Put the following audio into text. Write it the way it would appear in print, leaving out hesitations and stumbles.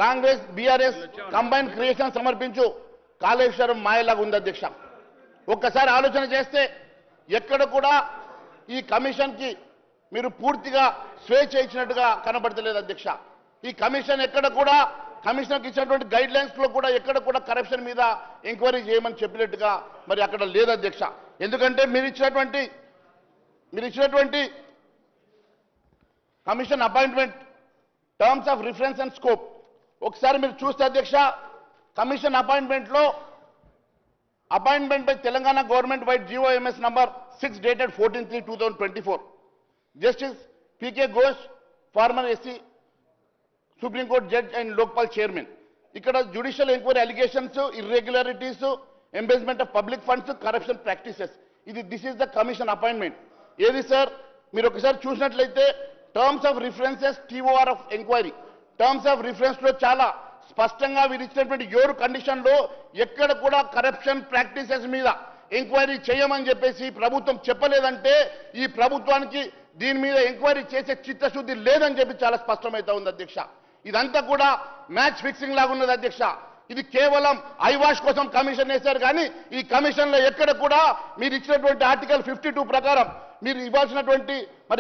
Congress BRS combine creation సమర్పించు కాళేశ్వరం మాయలాగా ఉంది అధ్యక్ష. ఒక్కసారి ఆలోచన చేస్తే ఎక్కడ కూడా ఈ కమిషన్కి మీరు పూర్తిగా స్వేచ్ఛ ఇచ్చినట్టుగా కనబడతలేదు అధ్యక్ష. ఈ కమిషన్ ఎక్కడ కూడా కమిషనర్కి ఇచ్చినటువంటి గైడ్ లైన్స్ లో కూడా ఎక్కడ కూడా కరప్షన్ మీద ఎంక్వైరీ చేయమని చెప్పినట్టుగా మరి అక్కడ లేదు అధ్యక్ష. ఎందుకంటే మీరు ఇచ్చినటువంటి commission appointment terms of reference and scope ఒకసారి మీరు చూస్తే అధ్యక్ష, commission appointment by Telangana government vide GOMS number 6 డేటెడ్ 14/3/2024 justice PK Ghosh former SC supreme court judge and Lokpal chairman. ఇక్కడ judicial enquiry allegations, irregularities, embezzlement of public funds, corruption practices. This is the commission appointment. ఏది sir మీరు ఒకసారి చూసినట్లయితే terms of references TOR of enquiry, terms of reference లో చాలా స్పష్టంగా వీరు ఇచ్చినటువంటి 7 కండిషన్ లో ఎక్కడ కూడా కరప్షన్ ప్రాక్టీసెస్ మీద ఎంక్వైరీ చేయమని చెప్పేసి ప్రభుత్వం చెప్పలేదంటే ఈ ప్రభుత్వానికి దీని మీద ఎంక్వైరీ చేసే చిత్తశుద్ధి లేదని చెప్పి చాలా స్పష్టమైతే ఉంది అధ్యక్ష. ఇదంతా కూడా మ్యాచ్ ఫిక్సింగ్ లాగా ఉన్నది అధ్యక్ష. ఇది కేవలం ఐవాష్ కోసం కమిషన్ వేశారు కానీ ఈ కమిషన్ లో ఎక్కడ కూడా మీరు ఇచ్చినటువంటి ఆర్టికల్ 52 ప్రకారం మీరు ఇవ్వాల్సినటువంటి మరి